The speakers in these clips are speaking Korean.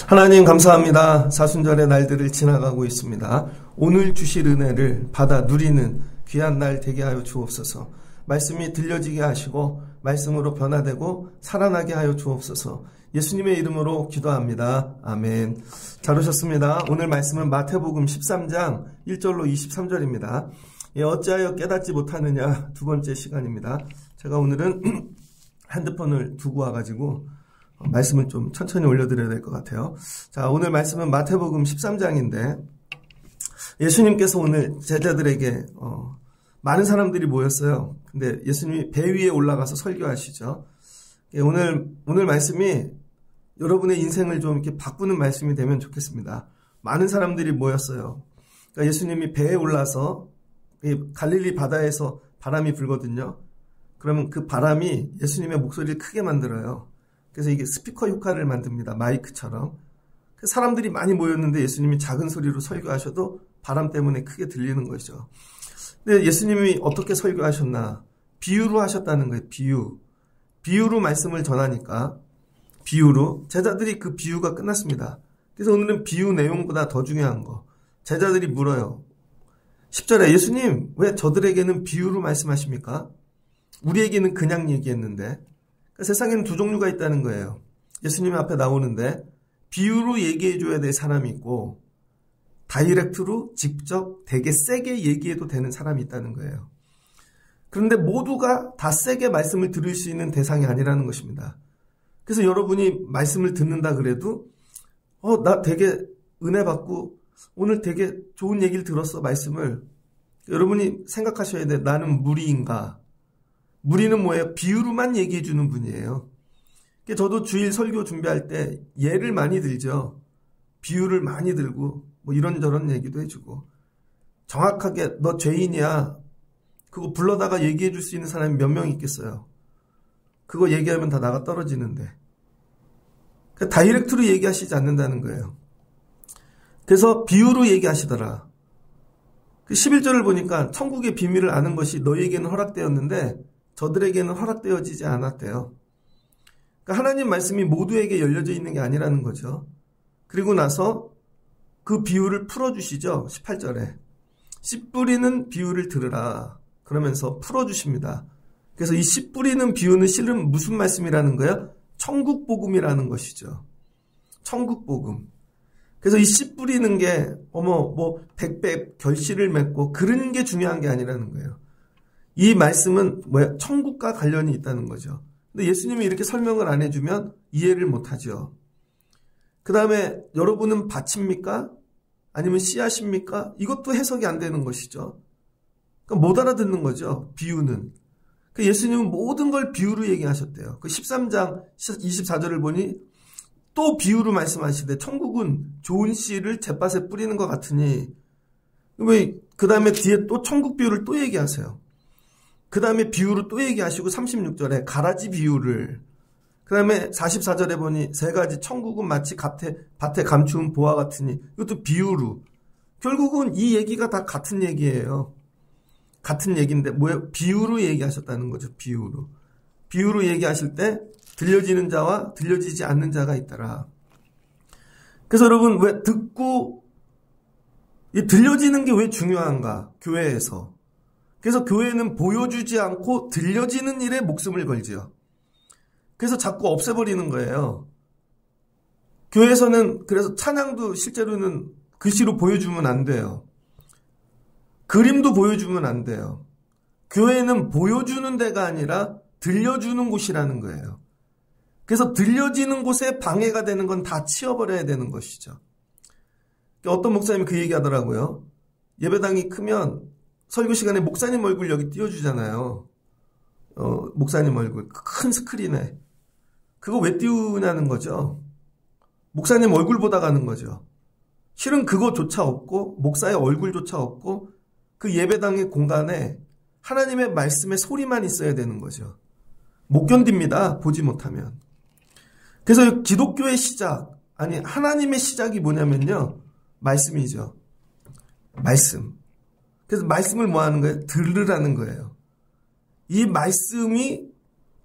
하나님 감사합니다. 사순절의 날들을 지나가고 있습니다. 오늘 주실 은혜를 받아 누리는 귀한 날 되게 하여 주옵소서. 말씀이 들려지게 하시고 말씀으로 변화되고 살아나게 하여 주옵소서. 예수님의 이름으로 기도합니다. 아멘. 잘 오셨습니다. 오늘 말씀은 마태복음 13장 1절로 23절입니다. 어찌하여 깨닫지 못하느냐 두 번째 시간입니다. 제가 오늘은 핸드폰을 두고 와가지고 말씀을 좀 천천히 올려드려야 될 것 같아요. 자, 오늘 말씀은 마태복음 13장인데 예수님께서 오늘 제자들에게 많은 사람들이 모였어요. 근데 예수님이 배 위에 올라가서 설교하시죠. 오늘 말씀이 여러분의 인생을 좀 이렇게 바꾸는 말씀이 되면 좋겠습니다. 많은 사람들이 모였어요. 그러니까 예수님이 배에 올라서 갈릴리 바다에서 바람이 불거든요. 그러면 그 바람이 예수님의 목소리를 크게 만들어요. 그래서 이게 스피커 효과를 만듭니다. 마이크처럼. 사람들이 많이 모였는데 예수님이 작은 소리로 설교하셔도 바람 때문에 크게 들리는 거죠. 근데 예수님이 어떻게 설교하셨나? 비유로 하셨다는 거예요. 비유로 말씀을 전하니까 비유로 제자들이 그 비유가 끝났습니다. 그래서 오늘은 비유 내용보다 더 중요한 거. 제자들이 물어요. 10절에 예수님 왜 저들에게는 비유로 말씀하십니까? 우리에게는 그냥 얘기했는데. 세상에는 두 종류가 있다는 거예요. 예수님 앞에 나오는데 비유로 얘기해줘야 될 사람이 있고 다이렉트로 직접 되게 세게 얘기해도 되는 사람이 있다는 거예요. 그런데 모두가 다 세게 말씀을 들을 수 있는 대상이 아니라는 것입니다. 그래서 여러분이 말씀을 듣는다 그래도 나 되게 은혜 받고 오늘 되게 좋은 얘기를 들었어 말씀을. 여러분이 생각하셔야 돼. 나는 무리인가? 무리는 뭐예요? 비유로만 얘기해 주는 분이에요. 저도 주일 설교 준비할 때 예를 많이 들죠. 비유를 많이 들고 뭐 이런저런 얘기도 해주고 정확하게 너 죄인이야. 그거 불러다가 얘기해 줄 수 있는 사람이 몇 명 있겠어요. 그거 얘기하면 다 나가 떨어지는데. 다이렉트로 얘기하시지 않는다는 거예요. 그래서 비유로 얘기하시더라. 11절을 보니까 천국의 비밀을 아는 것이 너희에게는 허락되었는데 저들에게는 허락되어지지 않았대요. 그러니까 하나님 말씀이 모두에게 열려져 있는 게 아니라는 거죠. 그리고 나서 그 비유를 풀어주시죠. 18절에. 씨 뿌리는 비유를 들으라. 그러면서 풀어주십니다. 그래서 이 씨 뿌리는 비유는 실은 무슨 말씀이라는 거예요? 천국복음이라는 것이죠. 천국복음. 그래서 이 씨 뿌리는 게 백배 결실을 맺고 그런 게 중요한 게 아니라는 거예요. 이 말씀은 천국과 관련이 있다는 거죠. 근데 예수님이 이렇게 설명을 안 해주면 이해를 못하죠. 그 다음에 여러분은 밭입니까? 아니면 씨앗입니까? 이것도 해석이 안 되는 것이죠. 그러니까 못 알아듣는 거죠. 비유는. 예수님은 모든 걸 비유로 얘기하셨대요. 그 13장 24절을 보니 또 비유로 말씀하시되 천국은 좋은 씨를 잿밭에 뿌리는 것 같으니 왜 그 다음에 뒤에 또 천국 비유를 또 얘기하세요. 그 다음에 비유로 또 얘기하시고 36절에 가라지 비유를 그 다음에 44절에 보니 세 가지 천국은 마치 밭에 감추은 보화 같으니 이것도 비유로 결국은 이 얘기가 다 같은 얘기예요. 같은 얘기인데 뭐예요? 비유로 얘기하셨다는 거죠. 비유로 얘기하실 때 들려지는 자와 들려지지 않는 자가 있더라. 그래서 여러분 왜 듣고 들려지는 게 왜 중요한가? 교회에서. 그래서 교회는 보여주지 않고 들려지는 일에 목숨을 걸지요. 그래서 자꾸 없애버리는 거예요. 교회에서는 그래서 찬양도 실제로는 글씨로 보여주면 안 돼요. 그림도 보여주면 안 돼요. 교회는 보여주는 데가 아니라 들려주는 곳이라는 거예요. 그래서 들려지는 곳에 방해가 되는 건 다 치워버려야 되는 것이죠. 어떤 목사님이 그 얘기 하더라고요. 예배당이 크면 설교 시간에 목사님 얼굴 여기 띄워주잖아요. 목사님 얼굴 큰 스크린에. 그거 왜 띄우냐는 거죠. 목사님 얼굴 보다 가는 거죠. 실은 그거조차 없고 목사의 얼굴조차 없고 그 예배당의 공간에 하나님의 말씀의 소리만 있어야 되는 거죠. 못 견딥니다. 보지 못하면. 그래서 기독교의 시작, 아니 하나님의 시작이 뭐냐면요. 말씀이죠. 말씀. 그래서 말씀을 뭐 하는 거예요? 들으라는 거예요. 이 말씀이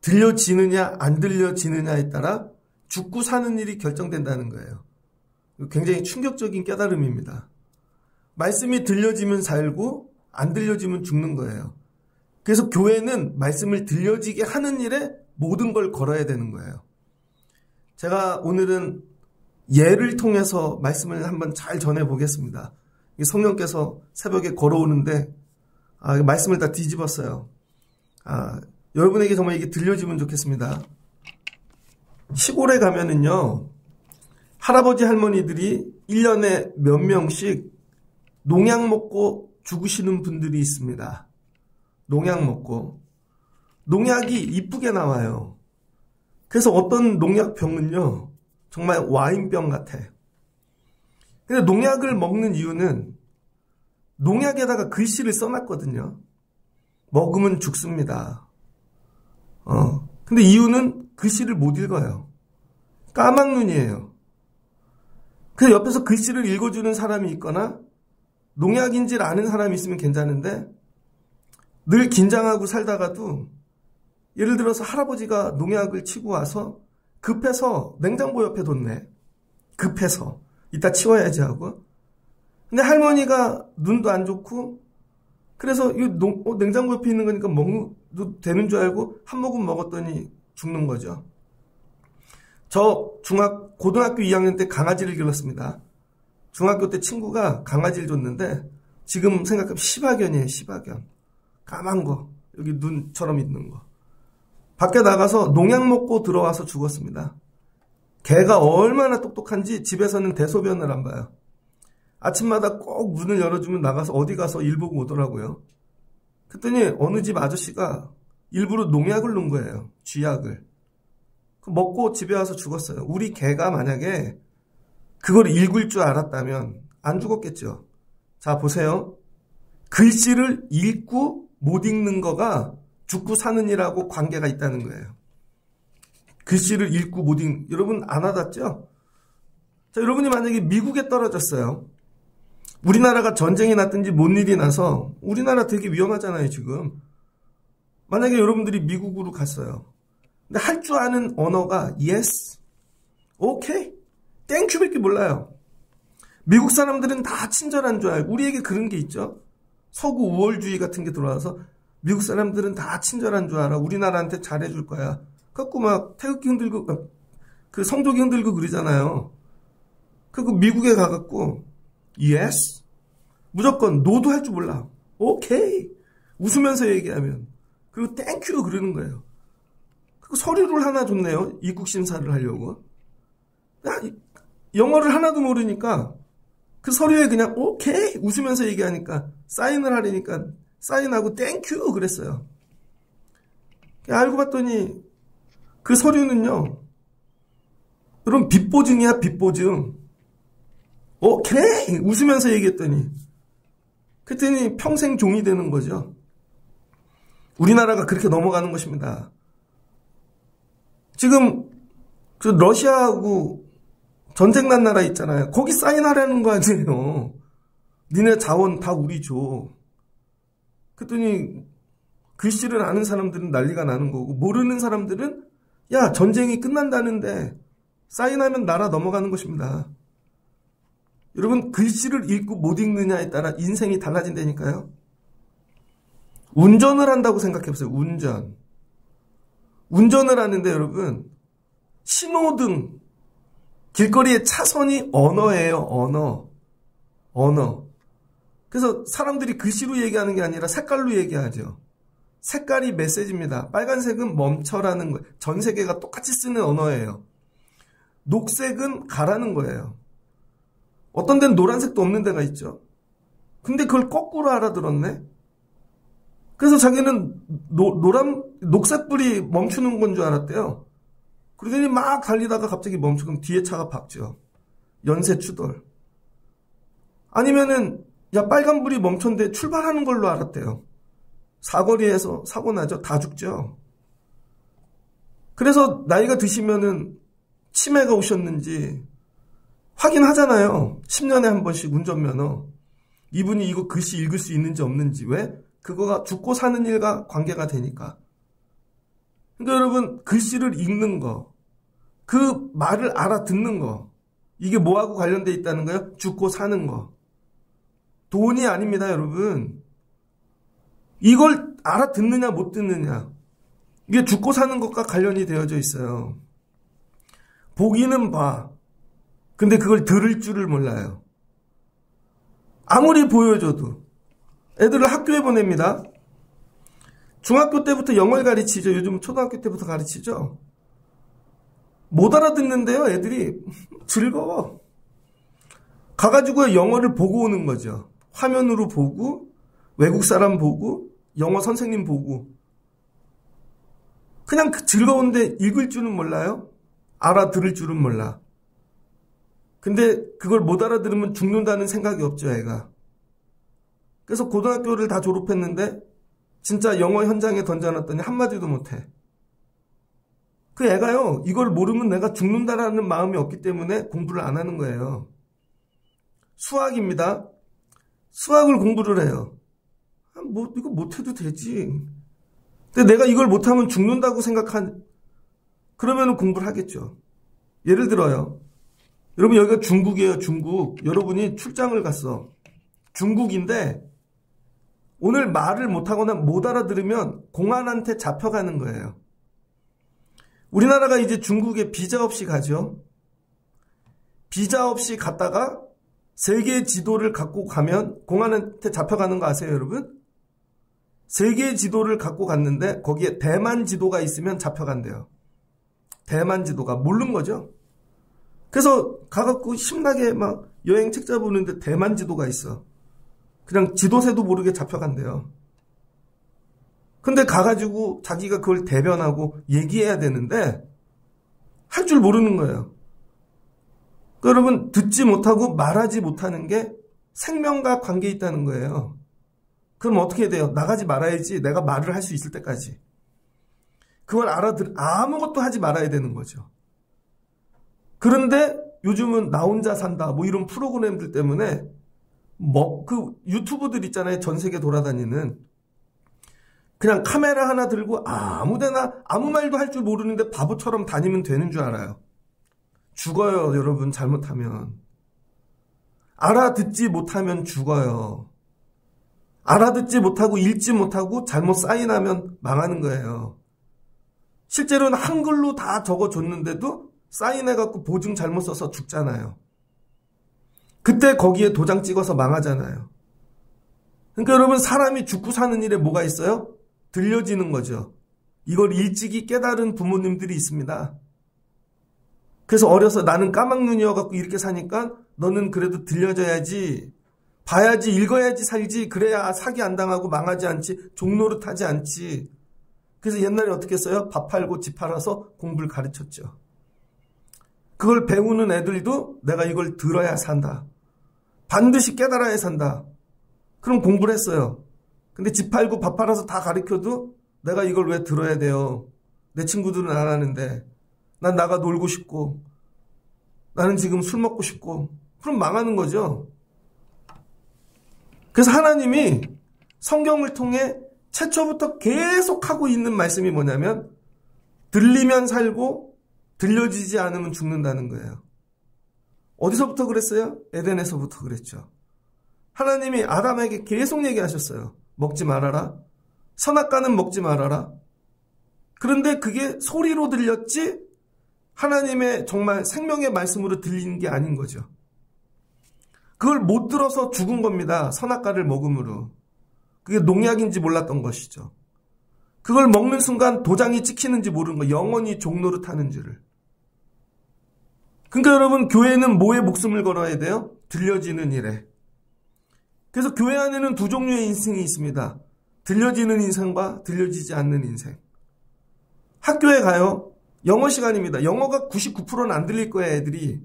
들려지느냐 안 들려지느냐에 따라 죽고 사는 일이 결정된다는 거예요. 굉장히 충격적인 깨달음입니다. 말씀이 들려지면 살고 안 들려지면 죽는 거예요. 그래서 교회는 말씀을 들려지게 하는 일에 모든 걸 걸어야 되는 거예요. 제가 오늘은 예를 통해서 말씀을 한번 잘 전해보겠습니다. 성령께서 새벽에 걸어오는데 말씀을 다 뒤집었어요. 여러분에게 정말 이게 들려지면 좋겠습니다. 시골에 가면은요, 할아버지 할머니들이 1년에 몇 명씩 농약 먹고 죽으시는 분들이 있습니다. 농약 먹고. 농약이 이쁘게 나와요. 그래서 어떤 농약병은요, 정말 와인병 같아. 근데 농약을 먹는 이유는 농약에다가 글씨를 써놨거든요. 먹으면 죽습니다. 근데 이유는 글씨를 못 읽어요. 까막눈이에요. 그래서 옆에서 글씨를 읽어주는 사람이 있거나 농약인지 아는 사람이 있으면 괜찮은데 늘 긴장하고 살다가도 예를 들어서 할아버지가 농약을 치고 와서 급해서 냉장고 옆에 뒀네. 급해서. 이따 치워야지 하고. 근데 할머니가 눈도 안 좋고 그래서 이 냉장고 옆에 있는 거니까 먹어도 되는 줄 알고 한 모금 먹었더니 죽는 거죠. 저 고등학교 2학년 때 강아지를 길렀습니다. 중학교 때 친구가 강아지를 줬는데 지금 생각하면 시바견이에요. 시바견. 까만 거. 여기 눈처럼 있는 거. 밖에 나가서 농약 먹고 들어와서 죽었습니다. 개가 얼마나 똑똑한지 집에서는 대소변을 안 봐요. 아침마다 꼭 문을 열어주면 나가서 어디 가서 일 보고 오더라고요. 그랬더니 어느 집 아저씨가 일부러 농약을 넣은 거예요. 쥐약을. 먹고 집에 와서 죽었어요. 우리 개가 만약에 그걸 읽을 줄 알았다면 안 죽었겠죠. 자, 보세요. 글씨를 읽고 못 읽는 거가 죽고 사는 일하고 관계가 있다는 거예요. 글씨를 읽고 못 읽는, 여러분 안 와닿죠? 자, 여러분이 만약에 미국에 떨어졌어요. 우리나라가 전쟁이 났든지 뭔 일이 나서 우리나라 되게 위험하잖아요, 지금. 만약에 여러분들이 미국으로 갔어요. 근데 할 줄 아는 언어가 yes, okay, thank you밖에 몰라요. 미국 사람들은 다 친절한 줄 알고 우리에게 그런 게 있죠. 서구 우월주의 같은 게 들어와서 미국 사람들은 다 친절한 줄 알아. 우리나라한테 잘해줄 거야. 그래갖고 막 태극기 흔들고 그 성조기 흔들고 그러잖아요. 그리고 미국에 가갖고 yes, 무조건 no도 할 줄 몰라. okay, 웃으면서 얘기하면. 그리고 thank you 그러는 거예요. 그리고 서류를 하나 줬네요. 입국 심사를 하려고. 영어를 하나도 모르니까 그 서류에 그냥 오케이 웃으면서 얘기하니까 사인을 하려니까 사인하고 땡큐 그랬어요. 알고 봤더니 그 서류는요. 여러분 빚보증이야 빚보증. 오케이 웃으면서 얘기했더니 그랬더니 평생 종이 되는 거죠. 우리나라가 그렇게 넘어가는 것입니다. 지금 그 러시아하고 전쟁 난 나라 있잖아요. 거기 사인하라는 거 아니에요. 니네 자원 다 우리 줘. 그랬더니 글씨를 아는 사람들은 난리가 나는 거고 모르는 사람들은 야 전쟁이 끝난다는데 사인하면 나라 넘어가는 것입니다. 여러분 글씨를 읽고 못 읽느냐에 따라 인생이 달라진다니까요. 운전을 한다고 생각해보세요. 운전을 하는데 여러분 신호등 길거리의 차선이 언어예요. 언어. 그래서 사람들이 글씨로 얘기하는 게 아니라 색깔로 얘기하죠. 색깔이 메시지입니다. 빨간색은 멈춰라는 거예요. 전 세계가 똑같이 쓰는 언어예요. 녹색은 가라는 거예요. 어떤 데는 노란색도 없는 데가 있죠. 근데 그걸 거꾸로 알아들었네. 그래서 자기는 녹색불이 멈추는 건 줄 알았대요. 그러더니 막 달리다가 갑자기 멈추면 뒤에 차가 박죠. 연쇄 추돌. 아니면은 야 빨간불이 멈췄는데 출발하는 걸로 알았대요. 사거리에서 사고 나죠. 다 죽죠. 그래서 나이가 드시면은 치매가 오셨는지 확인하잖아요. 10년에 한 번씩 운전면허. 이분이 이거 글씨 읽을 수 있는지 없는지. 왜? 그거가 죽고 사는 일과 관계가 되니까. 그러니까 여러분, 글씨를 읽는 거, 그 말을 알아듣는 거, 이게 뭐하고 관련돼 있다는 거예요? 죽고 사는 거. 돈이 아닙니다, 여러분. 이걸 알아듣느냐 못 듣느냐, 이게 죽고 사는 것과 관련이 되어져 있어요. 보기는 봐. 근데 그걸 들을 줄을 몰라요. 아무리 보여줘도. 애들을 학교에 보냅니다. 중학교 때부터 영어를 가르치죠. 요즘 초등학교 때부터 가르치죠. 못 알아듣는데요, 애들이. 즐거워. 가가지고 영어를 보고 오는 거죠. 화면으로 보고, 외국 사람 보고, 영어 선생님 보고. 그냥 즐거운데 읽을 줄은 몰라요? 알아들을 줄은 몰라. 근데 그걸 못 알아들으면 죽는다는 생각이 없죠, 애가. 그래서 고등학교를 다 졸업했는데 진짜 영어 현장에 던져놨더니 한마디도 못해. 그 애가요, 이걸 모르면 내가 죽는다라는 마음이 없기 때문에 공부를 안 하는 거예요. 수학입니다. 수학을 공부를 해요. 이거 못해도 되지. 근데 내가 이걸 못하면 죽는다고 그러면 공부를 하겠죠. 예를 들어요. 여러분, 여기가 중국이에요, 중국. 여러분이 출장을 갔어. 중국인데 오늘 말을 못하거나 못 알아들으면 공안한테 잡혀가는 거예요. 우리나라가 이제 중국에 비자 없이 가죠. 비자 없이 갔다가 세계 지도를 갖고 가면 공안한테 잡혀가는 거 아세요, 여러분? 세계 지도를 갖고 갔는데 거기에 대만 지도가 있으면 잡혀간대요. 대만 지도가 모르는 거죠. 그래서 가갖고 신나게 막 여행 책 잡으는데 대만 지도가 있어. 그냥 지도새도 모르게 잡혀간대요. 근데 가가지고 자기가 그걸 대변하고 얘기해야 되는데 할 줄 모르는 거예요. 그러니까 여러분, 듣지 못하고 말하지 못하는 게 생명과 관계 있다는 거예요. 그럼 어떻게 돼요? 나가지 말아야지. 내가 말을 할 수 있을 때까지. 그걸 아무것도 하지 말아야 되는 거죠. 그런데 요즘은 나 혼자 산다 뭐 이런 프로그램들 때문에 그 유튜브들 있잖아요. 전 세계 돌아다니는. 그냥 카메라 하나 들고 아무데나 아무 말도 할 줄 모르는데 바보처럼 다니면 되는 줄 알아요. 죽어요, 여러분. 잘못하면. 알아듣지 못하면 죽어요. 알아듣지 못하고 읽지 못하고 잘못 사인하면 망하는 거예요. 실제로는 한글로 다 적어줬는데도 사인해갖고 보증 잘못 써서 죽잖아요. 그때 거기에 도장 찍어서 망하잖아요. 그러니까 여러분, 사람이 죽고 사는 일에 뭐가 있어요? 들려지는 거죠. 이걸 일찍이 깨달은 부모님들이 있습니다. 그래서 어려서 나는 까막눈이어갖고 이렇게 사니까 너는 그래도 들려져야지, 봐야지, 읽어야지 살지, 그래야 사기 안 당하고 망하지 않지, 종노릇하지 않지. 그래서 옛날에 어떻게 했어요? 밥 팔고 집 팔아서 공부를 가르쳤죠. 그걸 배우는 애들도 내가 이걸 들어야 산다. 반드시 깨달아야 산다. 그럼 공부를 했어요. 근데 집 팔고 밥 팔아서 다 가르쳐도 내가 이걸 왜 들어야 돼요? 내 친구들은 안 하는데. 난 나가 놀고 싶고, 나는 지금 술 먹고 싶고. 그럼 망하는 거죠. 그래서 하나님이 성경을 통해 최초부터 계속 하고 있는 말씀이 뭐냐면, 들리면 살고 들려지지 않으면 죽는다는 거예요. 어디서부터 그랬어요? 에덴에서부터 그랬죠. 하나님이 아담에게 계속 얘기하셨어요. 먹지 말아라. 선악과는 먹지 말아라. 그런데 그게 소리로 들렸지 하나님의 정말 생명의 말씀으로 들리는 게 아닌 거죠. 그걸 못 들어서 죽은 겁니다. 선악과를 먹음으로. 그게 농약인지 몰랐던 것이죠. 그걸 먹는 순간 도장이 찍히는지 모르는 거, 영원히 종노릇하는 줄을. 그러니까 여러분, 교회는 뭐에 목숨을 걸어야 돼요? 들려지는 일에. 그래서 교회 안에는 두 종류의 인생이 있습니다. 들려지는 인생과 들려지지 않는 인생. 학교에 가요. 영어 시간입니다. 영어가 99%는 안 들릴 거예요, 애들이.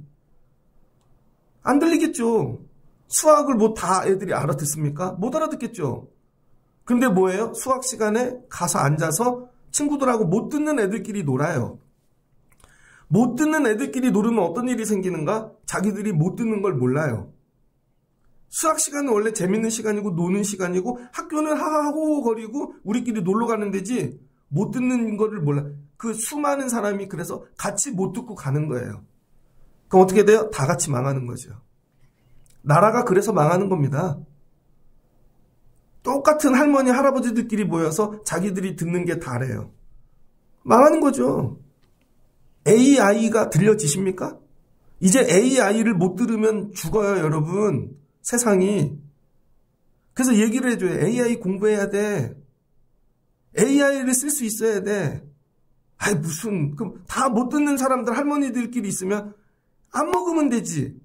안 들리겠죠. 수학을 뭐 다 애들이 알아듣습니까? 못 알아듣겠죠. 근데 뭐예요? 수학 시간에 가서 앉아서 친구들하고 못 듣는 애들끼리 놀아요. 못 듣는 애들끼리 놀으면 어떤 일이 생기는가? 자기들이 못 듣는 걸 몰라요. 수학 시간은 원래 재밌는 시간이고 노는 시간이고 학교는 하하호 거리고 우리끼리 놀러 가는 데지 못 듣는 거를 몰라. 그 수많은 사람이 그래서 같이 못 듣고 가는 거예요. 그럼 어떻게 돼요? 다 같이 망하는 거죠. 나라가 그래서 망하는 겁니다. 똑같은 할머니, 할아버지들끼리 모여서 자기들이 듣는 게 다래요. 망하는 거죠. AI가 들려지십니까? 이제 AI를 못 들으면 죽어요, 여러분. 세상이. 그래서 얘기를 해줘요. AI 공부해야 돼. AI를 쓸 수 있어야 돼. 아이, 무슨, 그럼 다 못 듣는 사람들, 할머니들끼리 있으면 안 먹으면 되지.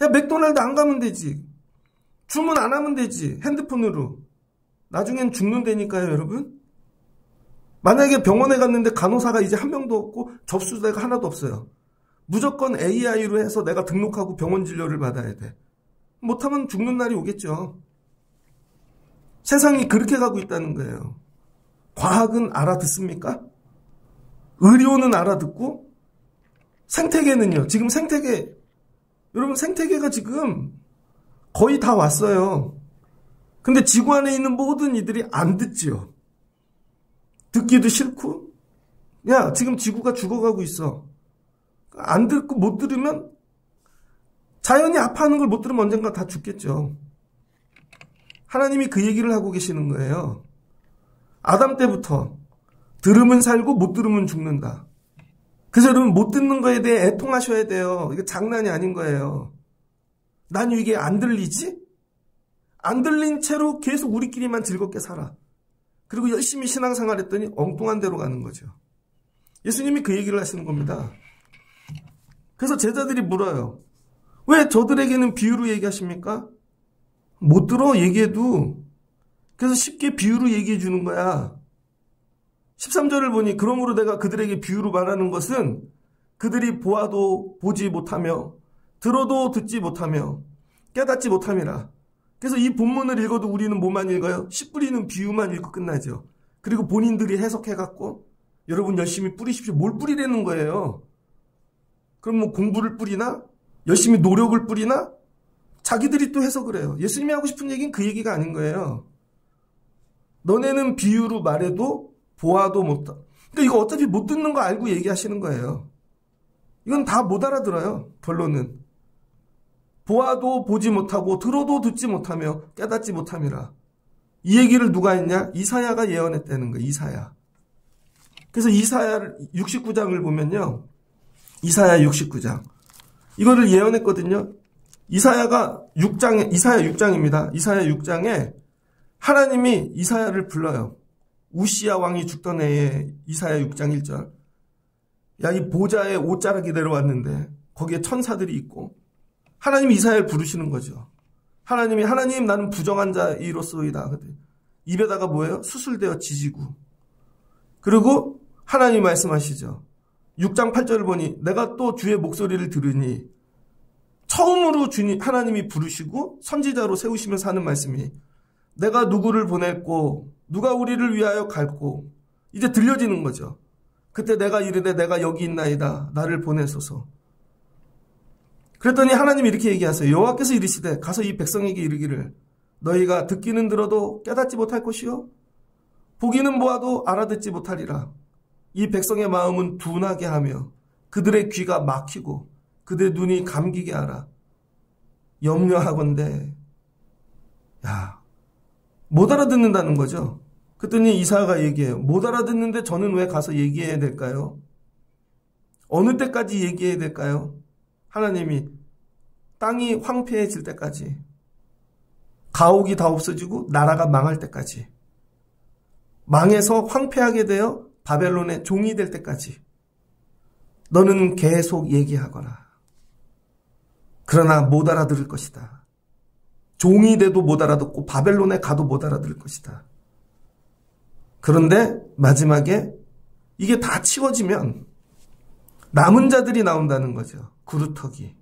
야, 맥도날드 안 가면 되지. 주문 안 하면 되지. 핸드폰으로. 나중엔 죽는다니까요, 여러분. 만약에 병원에 갔는데 간호사가 이제 한 명도 없고 접수대가 하나도 없어요. 무조건 AI로 해서 내가 등록하고 병원 진료를 받아야 돼. 못하면 죽는 날이 오겠죠. 세상이 그렇게 가고 있다는 거예요. 과학은 알아듣습니까? 의료는 알아듣고 생태계는요. 지금 생태계, 여러분 생태계가 지금 거의 다 왔어요. 근데 지구 안에 있는 모든 이들이 안 듣지요. 듣기도 싫고, 야, 지금 지구가 죽어가고 있어. 안 듣고 못 들으면, 자연이 아파하는 걸 못 들으면 언젠가 다 죽겠죠. 하나님이 그 얘기를 하고 계시는 거예요. 아담 때부터 들으면 살고 못 들으면 죽는다. 그래서 여러분 못 듣는 거에 대해 애통하셔야 돼요. 이게 장난이 아닌 거예요. 난 이게 안 들리지? 안 들린 채로 계속 우리끼리만 즐겁게 살아. 그리고 열심히 신앙생활 했더니 엉뚱한 데로 가는 거죠. 예수님이 그 얘기를 하시는 겁니다. 그래서 제자들이 물어요. 왜 저들에게는 비유로 얘기하십니까? 못 들어 얘기해도. 그래서 쉽게 비유로 얘기해 주는 거야. 13절을 보니 그러므로 내가 그들에게 비유로 말하는 것은 그들이 보아도 보지 못하며 들어도 듣지 못하며 깨닫지 못함이라. 그래서 이 본문을 읽어도 우리는 뭐만 읽어요? 씨 뿌리는 비유만 읽고 끝나죠. 그리고 본인들이 해석해갖고 여러분 열심히 뿌리십시오. 뭘 뿌리라는 거예요? 그럼 뭐 공부를 뿌리나? 열심히 노력을 뿌리나? 자기들이 또 해석을 해요. 예수님이 하고 싶은 얘기는 그 얘기가 아닌 거예요. 너네는 비유로 말해도 보아도 못하. 그러니까 이거 어차피 못 듣는 거 알고 얘기하시는 거예요. 이건 다 못 알아들어요. 결론은. 보아도 보지 못하고 들어도 듣지 못하며 깨닫지 못함이라. 이 얘기를 누가 했냐? 이사야가 예언했다는 거예요. 이사야. 그래서 이사야 69장을 보면요. 이사야 69장. 이거를 예언했거든요. 이사야가 6장에, 이사야 6장입니다. 이사야 6장에 하나님이 이사야를 불러요. 우시야 왕이 죽던 해에 이사야 6장 1절. 야, 이 보좌에 옷자락이 내려왔는데 거기에 천사들이 있고 하나님이 이사야를 부르시는 거죠. 하나님 나는 부정한 자이로소이다. 입에다가 뭐예요? 수술되어 지지고. 그리고 하나님 말씀하시죠. 6장 8절을 보니 내가 또 주의 목소리를 들으니 처음으로 하나님이 부르시고 선지자로 세우시면서 하는 말씀이 내가 누구를 보냈고 누가 우리를 위하여 갈고 이제 들려지는 거죠. 그때 내가 이르되 내가 여기 있나이다. 나를 보내소서. 그랬더니 하나님이 이렇게 얘기하세요. 여호와께서 이르시되 가서 이 백성에게 이르기를 너희가 듣기는 들어도 깨닫지 못할 것이요 보기는 보아도 알아듣지 못하리라. 이 백성의 마음은 둔하게 하며 그들의 귀가 막히고 그들의 눈이 감기게 하라. 염려하건대. 야, 못 알아듣는다는 거죠. 그랬더니 이사야가 얘기해요. 못 알아듣는데 저는 왜 가서 얘기해야 될까요? 어느 때까지 얘기해야 될까요? 하나님이 땅이 황폐해질 때까지, 가옥이 다 없어지고 나라가 망할 때까지, 망해서 황폐하게 되어 바벨론의 종이 될 때까지 너는 계속 얘기하거라. 그러나 못 알아들을 것이다. 종이 돼도 못 알아듣고 바벨론에 가도 못 알아들을 것이다. 그런데 마지막에 이게 다 치워지면 남은 자들이 나온다는 거죠. 구루터기.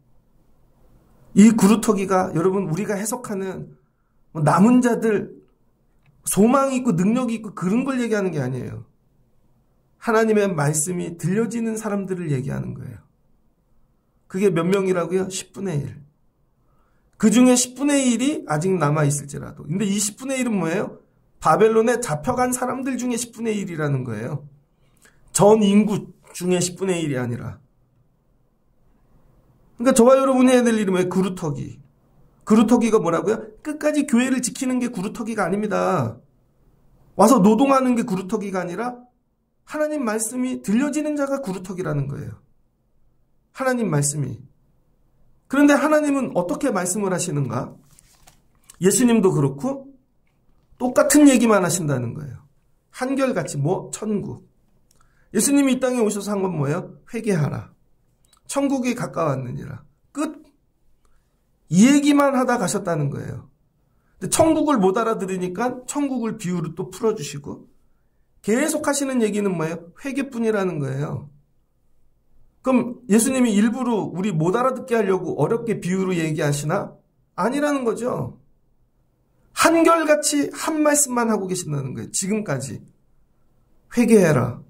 이 구루터기가 여러분 우리가 해석하는 남은 자들, 소망이 있고 능력이 있고 그런 걸 얘기하는 게 아니에요. 하나님의 말씀이 들려지는 사람들을 얘기하는 거예요. 그게 몇 명이라고요? 10분의 1. 그 중에 10분의 1이 아직 남아있을지라도. 근데 이 10분의 1은 뭐예요? 바벨론에 잡혀간 사람들 중에 10분의 1이라는 거예요. 전 인구 중에 10분의 1이 아니라. 그러니까 저와 여러분이 해야 될 일은 왜 구루터기. 구루터기가 뭐라고요? 끝까지 교회를 지키는 게 구루터기가 아닙니다. 와서 노동하는 게 구루터기가 아니라 하나님 말씀이 들려지는 자가 구루터기라는 거예요. 하나님 말씀이. 그런데 하나님은 어떻게 말씀을 하시는가? 예수님도 그렇고 똑같은 얘기만 하신다는 거예요. 한결같이 천국. 예수님이 이 땅에 오셔서 한 건 뭐예요? 회개하라. 천국이 가까웠느니라. 끝. 이 얘기만 하다 가셨다는 거예요. 근데 천국을 못 알아들으니까 천국을 비유로 또 풀어주시고 계속 하시는 얘기는 뭐예요? 회개뿐이라는 거예요. 그럼 예수님이 일부러 우리 못 알아듣게 하려고 어렵게 비유로 얘기하시나? 아니라는 거죠. 한결같이 한 말씀만 하고 계신다는 거예요. 지금까지. 회개해라.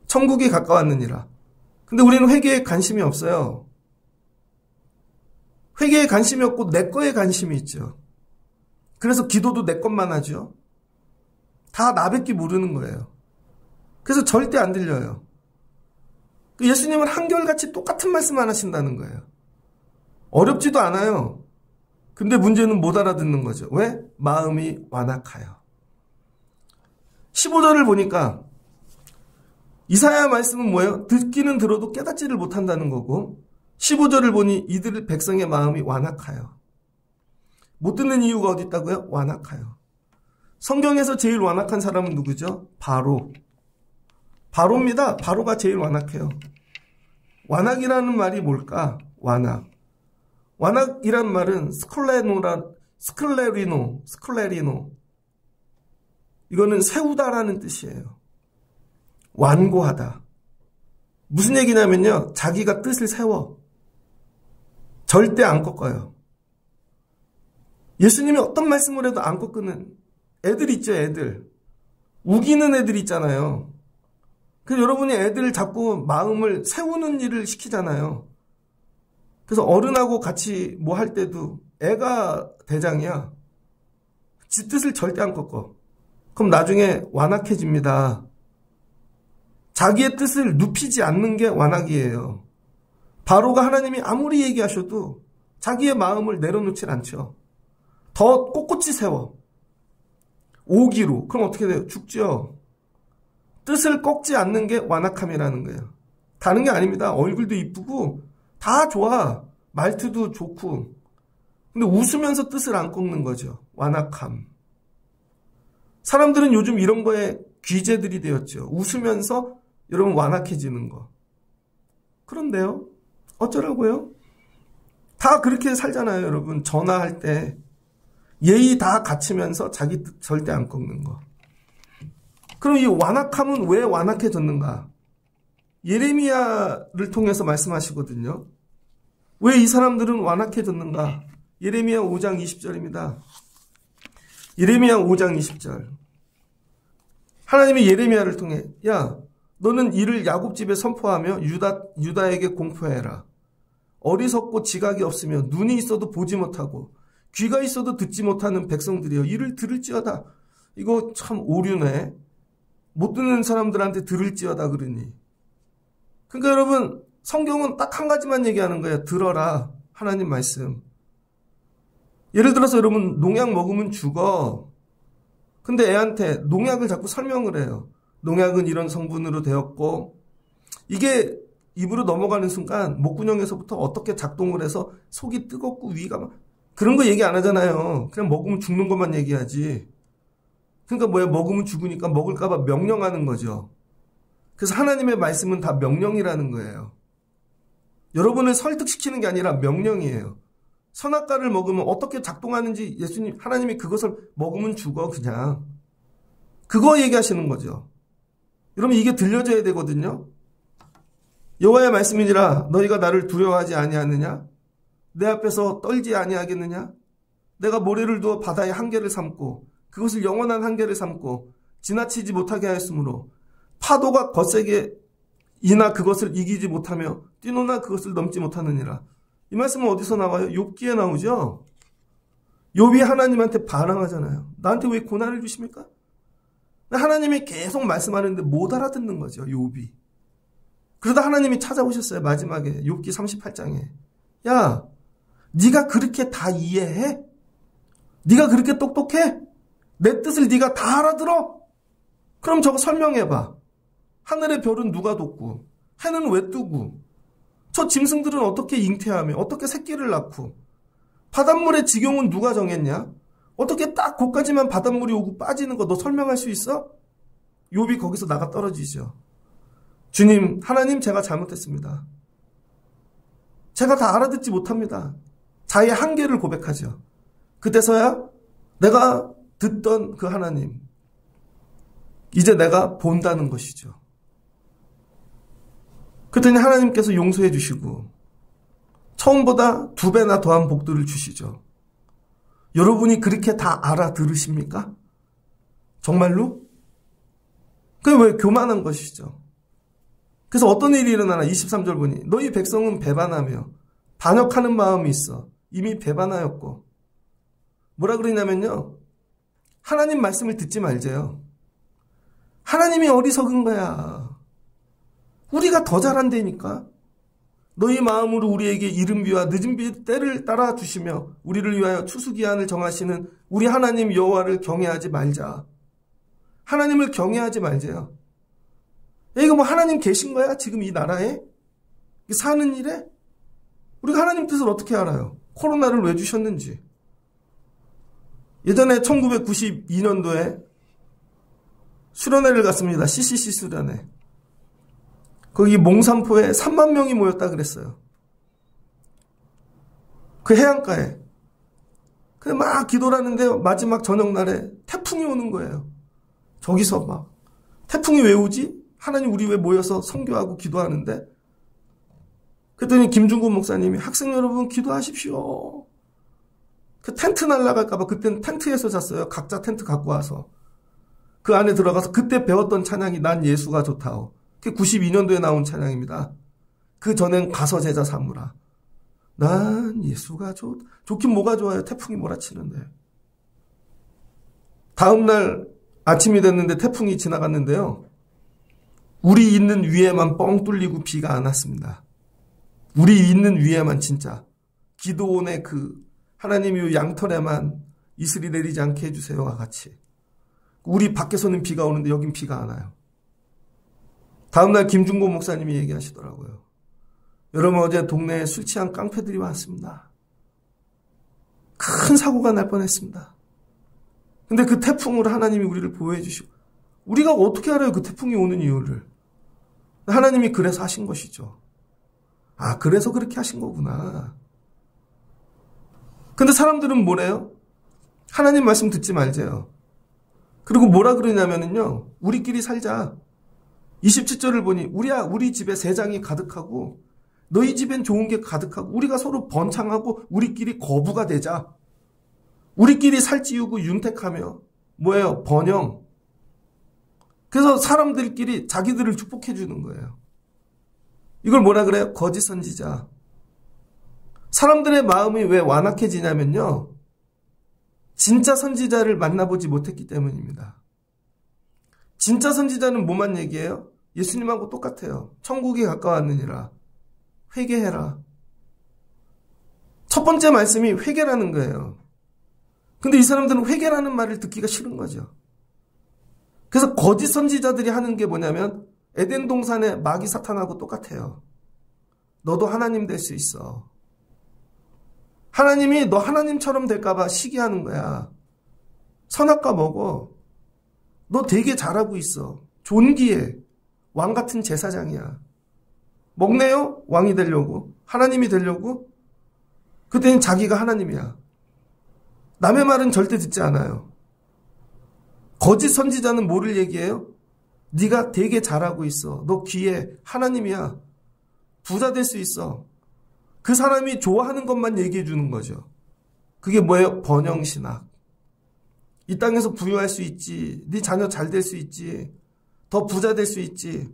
천국이 가까웠느니라. 근데 우리는 회개에 관심이 없어요. 회개에 관심이 없고 내 거에 관심이 있죠. 그래서 기도도 내 것만 하죠. 다 나밖에 모르는 거예요. 그래서 절대 안 들려요. 예수님은 한결같이 똑같은 말씀만 하신다는 거예요. 어렵지도 않아요. 근데 문제는 못 알아듣는 거죠. 왜? 마음이 완악하여. 15절을 보니까 이사야 말씀은 뭐예요? 듣기는 들어도 깨닫지를 못한다는 거고 15절을 보니 이들 백성의 마음이 완악하여. 못 듣는 이유가 어디 있다고요? 완악하여. 성경에서 제일 완악한 사람은 누구죠? 바로. 바로입니다. 바로가 제일 완악해요. 완악이라는 말이 뭘까? 완악. 완악이란 말은 스클레리노. 이거는 세우다라는 뜻이에요. 완고하다. 무슨 얘기냐면요. 자기가 뜻을 세워. 절대 안 꺾어요. 예수님이 어떤 말씀을 해도 안 꺾는 애들 있죠, 애들. 우기는 애들 있잖아요. 그래서 여러분이 애들 자꾸 마음을 세우는 일을 시키잖아요. 그래서 어른하고 같이 뭐 할 때도 애가 대장이야. 지 뜻을 절대 안 꺾어. 그럼 나중에 완악해집니다. 자기의 뜻을 눕히지 않는 게 완악이에요. 바로가 하나님이 아무리 얘기하셔도 자기의 마음을 내려놓질 않죠. 더 꼿꼿이 세워. 오기로. 그럼 어떻게 돼요? 죽죠. 뜻을 꺾지 않는 게 완악함이라는 거예요. 다른 게 아닙니다. 얼굴도 이쁘고 다 좋아. 말투도 좋고. 근데 웃으면서 뜻을 안 꺾는 거죠. 완악함. 사람들은 요즘 이런 거에 귀재들이 되었죠. 웃으면서 여러분 완악해지는 거. 그런데요. 어쩌라고요? 다 그렇게 살잖아요, 여러분. 전화할 때 예의 다 갖추면서 자기 뜻 절대 안 꺾는 거. 그럼 이 완악함은 왜 완악해졌는가? 예레미야를 통해서 말씀하시거든요. 왜 이 사람들은 완악해졌는가? 예레미야 5장 20절입니다. 예레미야 5장 20절. 하나님이 예레미야를 통해 야, 너는 이를 야곱 집에 선포하며 유다에게 공포해라. 어리석고 지각이 없으며 눈이 있어도 보지 못하고 귀가 있어도 듣지 못하는 백성들이여 이를 들을지어다. 이거 참 오류네. 못 듣는 사람들한테 들을지어다 그러니. 그러니까 여러분 성경은 딱 한 가지만 얘기하는 거예요. 들어라. 하나님 말씀. 예를 들어서 여러분 농약 먹으면 죽어. 근데 애한테 농약을 자꾸 설명을 해요. 농약은 이런 성분으로 되었고 이게 입으로 넘어가는 순간 목구멍에서부터 어떻게 작동을 해서 속이 뜨겁고 위가 막 그런 거 얘기 안 하잖아요. 그냥 먹으면 죽는 것만 얘기하지. 그러니까 뭐야? 먹으면 죽으니까 먹을까 봐 명령하는 거죠. 그래서 하나님의 말씀은 다 명령이라는 거예요. 여러분을 설득시키는 게 아니라 명령이에요. 선악과를 먹으면 어떻게 작동하는지 하나님이 그것을 먹으면 죽어 그냥. 그거 얘기하시는 거죠. 여러분 이게 들려져야 되거든요. 여호와의 말씀이니라 너희가 나를 두려워하지 아니하느냐? 내 앞에서 떨지 아니하겠느냐? 내가 모래를 두어 바다의 한계를 삼고 그것을 영원한 한계를 삼고 지나치지 못하게 하였으므로 파도가 거세게 이나 그것을 이기지 못하며 뛰노나 그것을 넘지 못하느니라. 이 말씀은 어디서 나와요? 욥기에 나오죠. 욥이 하나님한테 반항하잖아요. 나한테 왜 고난을 주십니까? 하나님이 계속 말씀하는데 못 알아듣는 거죠, 욥이. 그러다 하나님이 찾아오셨어요, 마지막에. 욥기 38장에. 야, 네가 그렇게 다 이해해? 네가 그렇게 똑똑해? 내 뜻을 네가 다 알아들어? 그럼 저거 설명해봐. 하늘의 별은 누가 돋고, 해는 왜 뜨고, 저 짐승들은 어떻게 잉태하며, 어떻게 새끼를 낳고, 바닷물의 지경은 누가 정했냐? 어떻게 딱 거기까지만 바닷물이 오고 빠지는 거 너 설명할 수 있어? 욥이 거기서 나가 떨어지죠. 주님, 하나님 제가 잘못했습니다. 제가 다 알아듣지 못합니다. 자의 한계를 고백하죠. 그때서야 내가 듣던 그 하나님, 이제 내가 본다는 것이죠. 그랬더니 하나님께서 용서해 주시고 처음보다 2배나 더한 복들을 주시죠. 여러분이 그렇게 다 알아들으십니까? 정말로? 그게 왜 교만한 것이죠. 그래서 어떤 일이 일어나나 23절 보니 너희 백성은 배반하며 반역하는 마음이 있어. 이미 배반하였고 뭐라 그러냐면요. 하나님 말씀을 듣지 말재요. 하나님이 어리석은 거야. 우리가 더 잘한다니까. 너희 마음으로 우리에게 이른 비와 늦은 비 때를 따라 주시며 우리를 위하여 추수기한을 정하시는 우리 하나님 여호와를 경외하지 말자. 하나님을 경외하지 말재요. 이거 뭐 하나님 계신 거야? 지금 이 나라에? 사는 일에? 우리가 하나님 뜻을 어떻게 알아요? 코로나를 왜 주셨는지. 예전에 1992년도에 수련회를 갔습니다. CCC 수련회. 거기 몽산포에 3만 명이 모였다 그랬어요. 그 해안가에. 그래 막 기도를 하는데 마지막 저녁날에 태풍이 오는 거예요. 저기서 막 태풍이 왜 오지? 하나님 우리 왜 모여서 선교하고 기도하는데? 그랬더니 김중곤 목사님이 학생 여러분 기도하십시오. 그 텐트 날아갈까 봐 그때는 텐트에서 잤어요. 각자 텐트 갖고 와서. 그 안에 들어가서 그때 배웠던 찬양이 난 예수가 좋다오. 그게 92년도에 나온 찬양입니다. 그 전엔 가서 제자 삼으라. 난 예수가 좋긴 뭐가 좋아요. 태풍이 몰아치는데. 다음날 아침이 됐는데 태풍이 지나갔는데요. 우리 있는 위에만 뻥 뚫리고 비가 안 왔습니다. 우리 있는 위에만 진짜. 기도원의 그 하나님이 양털에만 이슬이 내리지 않게 해주세요와 같이. 우리 밖에서는 비가 오는데 여긴 비가 안 와요. 다음날 김중고 목사님이 얘기하시더라고요. 여러분 어제 동네에 술 취한 깡패들이 왔습니다. 큰 사고가 날 뻔했습니다. 근데 그 태풍으로 하나님이 우리를 보호해 주시고 우리가 어떻게 알아요? 그 태풍이 오는 이유를. 하나님이 그래서 하신 것이죠. 아, 그래서 그렇게 하신 거구나. 근데 사람들은 뭐래요? 하나님 말씀 듣지 말재요. 그리고 뭐라 그러냐면요. 우리끼리 살자. 27절을 보니 우리 집에 새장이 가득하고 너희 집엔 좋은 게 가득하고 우리가 서로 번창하고 우리끼리 거부가 되자. 우리끼리 살찌우고 윤택하며 뭐예요? 번영. 그래서 사람들끼리 자기들을 축복해 주는 거예요. 이걸 뭐라 그래요? 거짓 선지자. 사람들의 마음이 왜 완악해지냐면요. 진짜 선지자를 만나보지 못했기 때문입니다. 진짜 선지자는 뭐만 얘기해요? 예수님하고 똑같아요. 천국이 가까웠느니라. 회개해라. 첫 번째 말씀이 회개라는 거예요. 근데 이 사람들은 회개라는 말을 듣기가 싫은 거죠. 그래서 거짓 선지자들이 하는 게 뭐냐면 에덴 동산의 마귀 사탄하고 똑같아요. 너도 하나님 될 수 있어. 하나님이 너 하나님처럼 될까봐 시기하는 거야. 선악과 먹어. 너 되게 잘하고 있어. 존귀해. 왕 같은 제사장이야. 먹네요? 왕이 되려고. 하나님이 되려고. 그때는 자기가 하나님이야. 남의 말은 절대 듣지 않아요. 거짓 선지자는 뭐를 얘기해요? 네가 되게 잘하고 있어. 너 귀해. 하나님이야. 부자 될 수 있어. 그 사람이 좋아하는 것만 얘기해 주는 거죠. 그게 뭐예요? 번영신학. 이 땅에서 부유할 수 있지. 네 자녀 잘 될 수 있지. 더 부자 될 수 있지.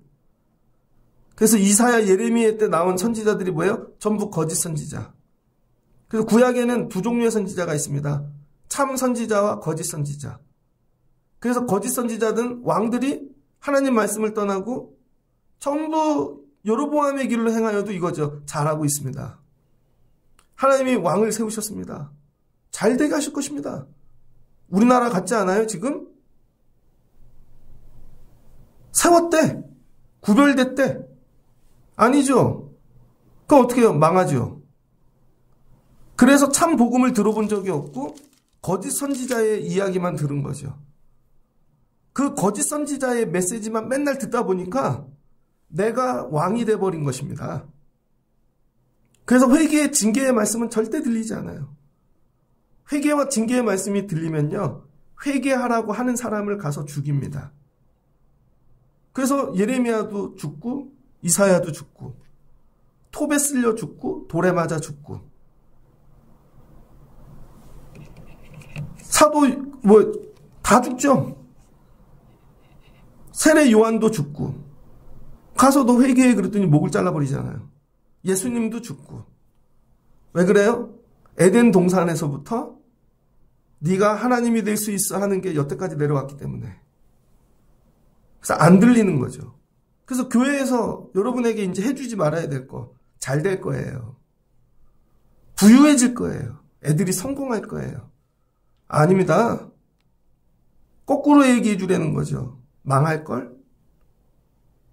그래서 이사야 예레미야 때 나온 선지자들이 뭐예요? 전부 거짓 선지자. 그래서 구약에는 두 종류의 선지자가 있습니다. 참 선지자와 거짓 선지자. 그래서 거짓 선지자든 왕들이 하나님 말씀을 떠나고 전부 여로보암의 길로 행하여도 이거죠. 잘하고 있습니다. 하나님이 왕을 세우셨습니다. 잘 되게 하실 것입니다. 우리나라 같지 않아요, 지금? 세웠대. 구별됐대. 아니죠. 그럼 어떻게 해요? 망하죠. 그래서 참 복음을 들어본 적이 없고 거짓 선지자의 이야기만 들은 거죠. 그 거짓 선지자의 메시지만 맨날 듣다 보니까 내가 왕이 돼버린 것입니다. 그래서 회개의 징계의 말씀은 절대 들리지 않아요. 회개와 징계의 말씀이 들리면요, 회개하라고 하는 사람을 가서 죽입니다. 그래서 예레미야도 죽고 이사야도 죽고 톱에 쓸려 죽고 돌에 맞아 죽고 사도 다 죽죠. 세례 요한도 죽고 가서도 회개해 그랬더니 목을 잘라버리잖아요. 예수님도 죽고. 왜 그래요? 에덴 동산에서부터 네가 하나님이 될 수 있어 하는 게 여태까지 내려왔기 때문에. 그래서 안 들리는 거죠. 그래서 교회에서 여러분에게 이제 해주지 말아야 될 거 잘 될 거예요. 부유해질 거예요. 애들이 성공할 거예요. 아닙니다. 거꾸로 얘기해 주려는 거죠. 망할걸?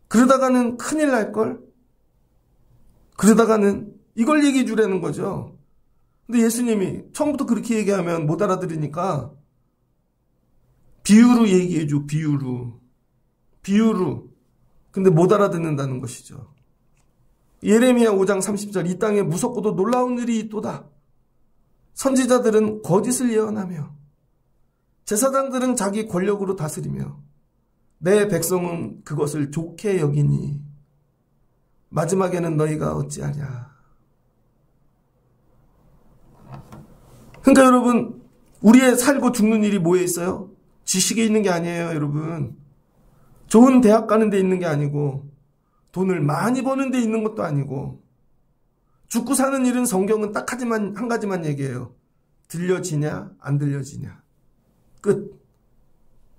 그러다가는 큰일 날걸? 그러다가는 이걸 얘기해 주려는 거죠. 근데 예수님이 처음부터 그렇게 얘기하면 못 알아들으니까 비유로 얘기해 줘. 비유로. 근데 못 알아듣는다는 것이죠. 예레미야 5장 30절 이 땅에 무섭고도 놀라운 일이 있도다. 선지자들은 거짓을 예언하며 제사장들은 자기 권력으로 다스리며 내 백성은 그것을 좋게 여기니 마지막에는 너희가 어찌하냐. 그러니까 여러분, 우리의 살고 죽는 일이 뭐에 있어요? 지식에 있는 게 아니에요, 여러분. 좋은 대학 가는 데 있는 게 아니고 돈을 많이 버는 데 있는 것도 아니고 죽고 사는 일은 성경은 딱 한 가지만 얘기해요. 들려지냐 안 들려지냐. 끝.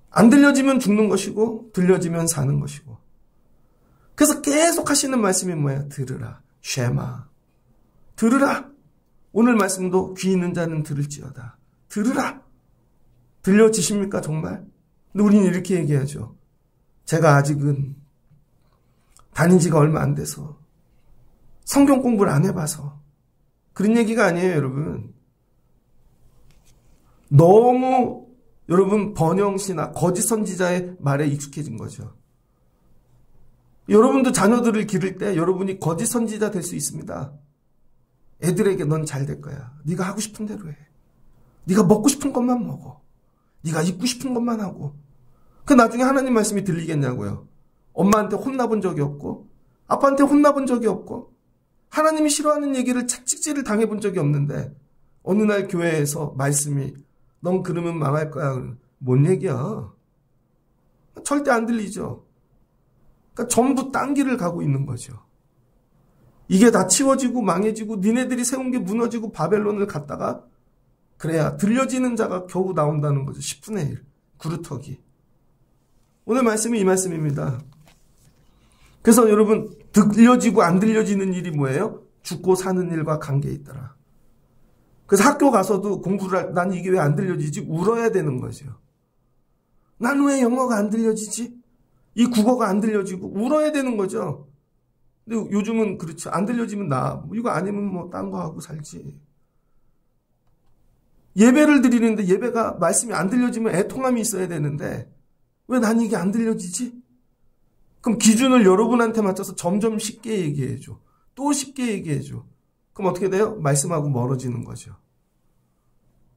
안 들려지면 죽는 것이고 들려지면 사는 것이고. 그래서 계속 하시는 말씀이 뭐예요? 들으라. 쉐마. 들으라. 오늘 말씀도 귀 있는 자는 들을지어다. 들으라. 들려지십니까 정말? 근데 우리는 이렇게 얘기하죠. 제가 아직은 다닌 지가 얼마 안 돼서 성경 공부를 안 해봐서 그런 얘기가 아니에요, 여러분. 너무 여러분 번영시나 거짓 선지자의 말에 익숙해진 거죠. 여러분도 자녀들을 기를 때 여러분이 거짓 선지자 될 수 있습니다. 애들에게 넌 잘 될 거야. 네가 하고 싶은 대로 해. 네가 먹고 싶은 것만 먹어. 네가 입고 싶은 것만 하고. 그 나중에 하나님 말씀이 들리겠냐고요. 엄마한테 혼나본 적이 없고 아빠한테 혼나본 적이 없고 하나님이 싫어하는 얘기를 채찍질을 당해본 적이 없는데 어느 날 교회에서 말씀이 넌 그러면 망할 거야. 뭔 얘기야? 절대 안 들리죠. 그러니까 전부 딴 길을 가고 있는 거죠. 이게 다 치워지고 망해지고 니네들이 세운 게 무너지고 바벨론을 갔다가 그래야 들려지는 자가 겨우 나온다는 거죠. 10분의 1. 구루터기. 오늘 말씀이 이 말씀입니다. 그래서 여러분 들려지고 안 들려지는 일이 뭐예요? 죽고 사는 일과 관계에 있더라. 그래서 학교 가서도 공부를 난 이게 왜 안 들려지지? 울어야 되는 거죠. 난 왜 영어가 안 들려지지? 이 국어가 안 들려지고 울어야 되는 거죠. 근데 요즘은 그렇죠. 안 들려지면 이거 아니면 뭐 딴 거 하고 살지. 예배를 드리는데 예배가 말씀이 안 들려지면 애통함이 있어야 되는데 왜 난 이게 안 들려지지? 그럼 기준을 여러분한테 맞춰서 점점 쉽게 얘기해줘. 또 쉽게 얘기해줘. 그럼 어떻게 돼요? 말씀하고 멀어지는 거죠.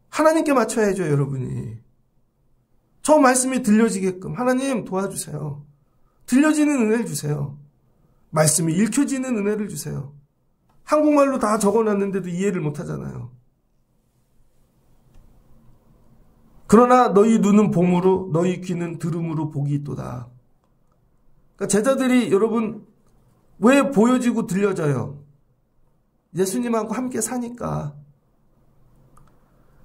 하나님께 맞춰야죠, 여러분이. 저 말씀이 들려지게끔 하나님 도와주세요. 들려지는 은혜를 주세요. 말씀이 읽혀지는 은혜를 주세요. 한국말로 다 적어놨는데도 이해를 못하잖아요. 그러나 너희 눈은 봄으로 너희 귀는 들음으로 복이 있도다. 그러니까 제자들이 여러분 왜 보여지고 들려져요? 예수님하고 함께 사니까.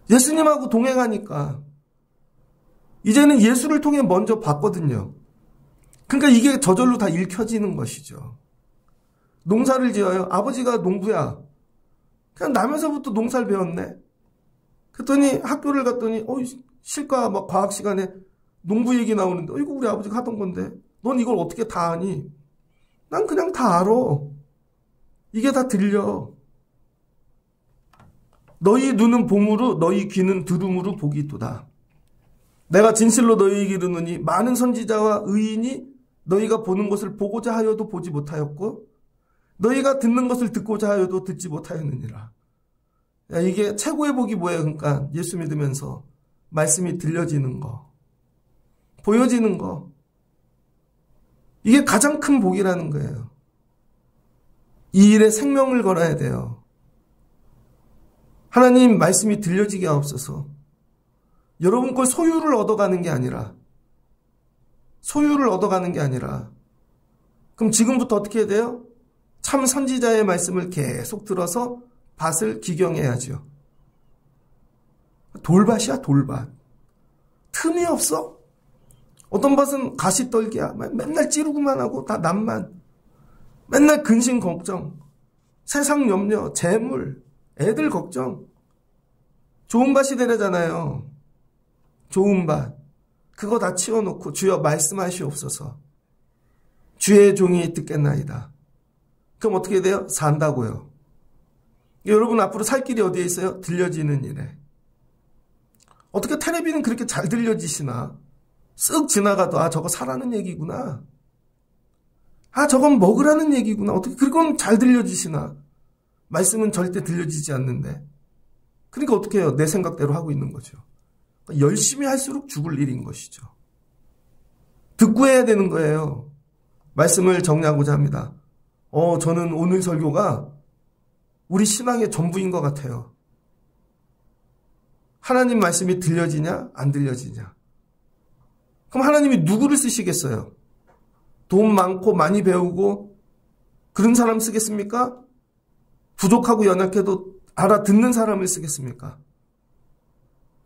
예수님하고 동행하니까 이제는 예수를 통해 먼저 봤거든요. 그러니까 이게 저절로 다 읽혀지는 것이죠. 농사를 지어요. 아버지가 농부야. 그냥 나면서부터 농사를 배웠네. 그랬더니 학교를 갔더니 실과 막 과학 시간에 농부 얘기 나오는데 이거 우리 아버지가 하던 건데 넌 이걸 어떻게 다 아니? 난 그냥 다 알아. 이게 다 들려. 너희 눈은 봄으로 너희 귀는 들음으로 복이 있도다. 내가 진실로 너희에게 이르노니 많은 선지자와 의인이 너희가 보는 것을 보고자 하여도 보지 못하였고 너희가 듣는 것을 듣고자 하여도 듣지 못하였느니라. 야, 이게 최고의 복이 뭐예요? 그러니까 예수 믿으면서 말씀이 들려지는 거, 보여지는 거. 이게 가장 큰 복이라는 거예요. 이 일에 생명을 걸어야 돼요. 하나님 말씀이 들려지게 하옵소서. 여러분 걸 소유를 얻어가는 게 아니라 그럼 지금부터 어떻게 해야 돼요? 참 선지자의 말씀을 계속 들어서 밭을 기경해야죠. 돌밭이야, 돌밭. 틈이 없어. 어떤 밭은 가시떨기야. 맨날 찌르기만 하고 다 남만. 맨날 근심 걱정, 세상 염려, 재물, 애들 걱정. 좋은 밭이 되려잖아요. 좋은 밭. 그거 다 치워놓고 주여 말씀하시옵소서. 주의 종이 듣겠나이다. 그럼 어떻게 돼요? 산다고요. 여러분 앞으로 살 길이 어디에 있어요? 들려지는 일에. 어떻게 텔레비는 그렇게 잘 들려지시나? 쓱 지나가도 저거 사라는 얘기구나. 저건 먹으라는 얘기구나. 어떻게 그건 잘 들려지시나? 말씀은 절대 들려지지 않는데. 그러니까 어떻게 해요? 내 생각대로 하고 있는 거죠. 열심히 할수록 죽을 일인 것이죠. 듣고 해야 되는 거예요. 말씀을 정리하고자 합니다. 저는 오늘 설교가 우리 신앙의 전부인 것 같아요. 하나님 말씀이 들려지냐 안 들려지냐. 그럼 하나님이 누구를 쓰시겠어요? 돈 많고 많이 배우고 그런 사람 쓰겠습니까? 부족하고 연약해도 알아듣는 사람을 쓰겠습니까?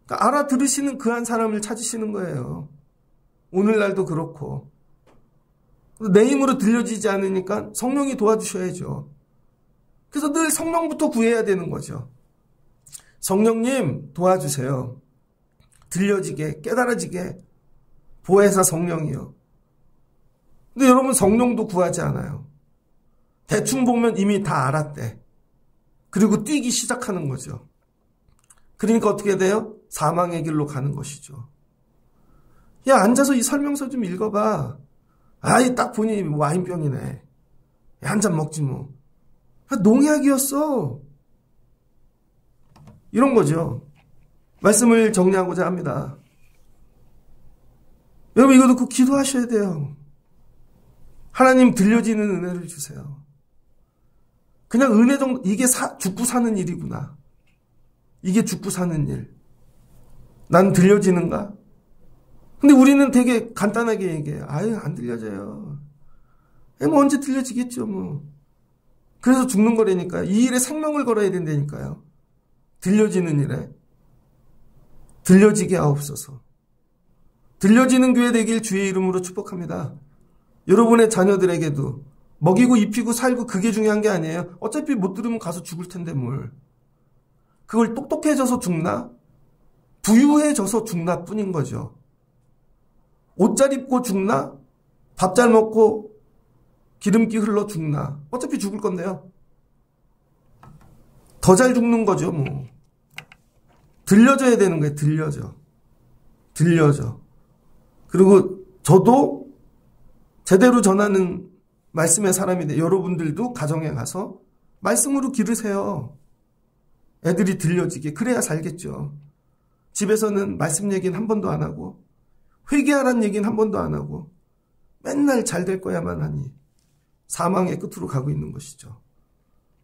그러니까 알아들으시는 그 한 사람을 찾으시는 거예요. 오늘날도 그렇고. 내 힘으로 들려지지 않으니까 성령이 도와주셔야죠. 그래서 늘 성령부터 구해야 되는 거죠. 성령님 도와주세요. 들려지게, 깨달아지게. 보혜사 성령이요. 근데 여러분 성령도 구하지 않아요. 대충 보면 이미 다 알았대. 그리고 뛰기 시작하는 거죠. 그러니까 어떻게 돼요? 사망의 길로 가는 것이죠. 야, 앉아서 이 설명서 좀 읽어봐. 딱 보니 와인병이네. 한 잔 먹지 뭐. 농약이었어. 이런 거죠. 말씀을 정리하고자 합니다. 여러분 이거 듣고 기도하셔야 돼요. 하나님 들려지는 은혜를 주세요. 그냥 은혜 정도, 이게 죽고 사는 일이구나. 이게 죽고 사는 일. 난 들려지는가? 근데 우리는 되게 간단하게 얘기해요. 안 들려져요. 뭐 언제 들려지겠죠, 뭐. 그래서 죽는 거라니까요. 이 일에 생명을 걸어야 된다니까요. 들려지는 일에. 들려지게 하옵소서. 들려지는 교회 되길 주의 이름으로 축복합니다. 여러분의 자녀들에게도 먹이고 입히고 살고 그게 중요한 게 아니에요. 어차피 못 들으면 가서 죽을 텐데 뭘. 그걸 똑똑해져서 죽나? 부유해져서 죽나 뿐인 거죠. 옷 잘 입고 죽나? 밥 잘 먹고 기름기 흘러 죽나? 어차피 죽을 건데요. 더 잘 죽는 거죠, 뭐. 들려져야 되는 거예요, 들려져. 그리고 저도 제대로 전하는 말씀의 사람인데 여러분들도 가정에 가서 말씀으로 기르세요. 애들이 들려지게. 그래야 살겠죠. 집에서는 말씀 얘기는 한 번도 안 하고 회개하라는 얘기는 한 번도 안 하고 맨날 잘 될 거야만 하니 사망의 끝으로 가고 있는 것이죠.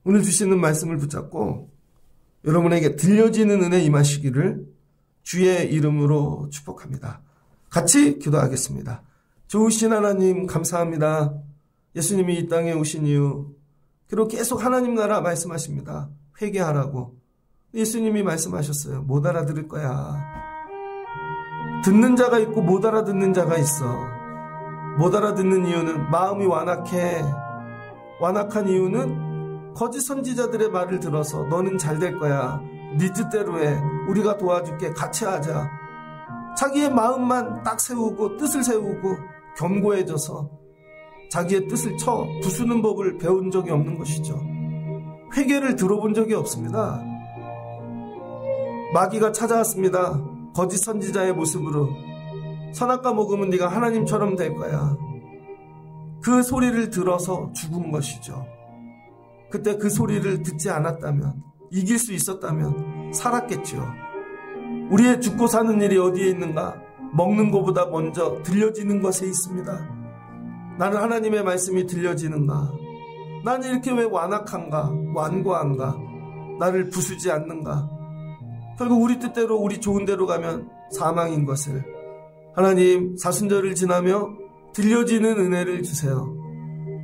오늘 주시는 말씀을 붙잡고 여러분에게 들려지는 은혜 임하시기를 주의 이름으로 축복합니다. 같이 기도하겠습니다. 좋으신 하나님 감사합니다. 예수님이 이 땅에 오신 이유 그리고 계속 하나님 나라 말씀하십니다. 회개하라고. 예수님이 말씀하셨어요. 못 알아들을 거야. 듣는 자가 있고 못 알아듣는 자가 있어. 못 알아듣는 이유는 마음이 완악해. 완악한 이유는 거짓 선지자들의 말을 들어서 너는 잘 될 거야. 네 뜻대로 해. 우리가 도와줄게. 같이 하자. 자기의 마음만 딱 세우고 뜻을 세우고 견고해져서 자기의 뜻을 쳐 부수는 법을 배운 적이 없는 것이죠. 회개를 들어본 적이 없습니다. 마귀가 찾아왔습니다. 거짓 선지자의 모습으로. 선악과 먹으면 네가 하나님처럼 될 거야. 그 소리를 들어서 죽은 것이죠. 그때 그 소리를 듣지 않았다면, 이길 수 있었다면 살았겠죠. 우리의 죽고 사는 일이 어디에 있는가? 먹는 것보다 먼저 들려지는 것에 있습니다. 나는 하나님의 말씀이 들려지는가? 나는 이렇게 왜 완악한가? 완고한가? 나를 부수지 않는가? 결국 우리 뜻대로 우리 좋은 대로 가면 사망인 것을 하나님 사순절을 지나며 들려지는 은혜를 주세요.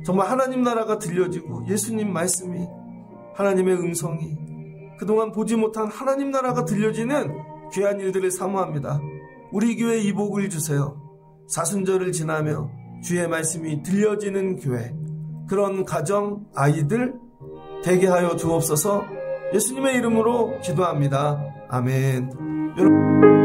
정말 하나님 나라가 들려지고 예수님 말씀이, 하나님의 음성이, 그동안 보지 못한 하나님 나라가 들려지는 귀한 일들을 사모합니다. 우리 교회에 이 복을 주세요. 사순절을 지나며 주의 말씀이 들려지는 교회, 그런 가정, 아이들 되게 하여 주옵소서. 예수님의 이름으로 기도합니다. 아멘. 여러분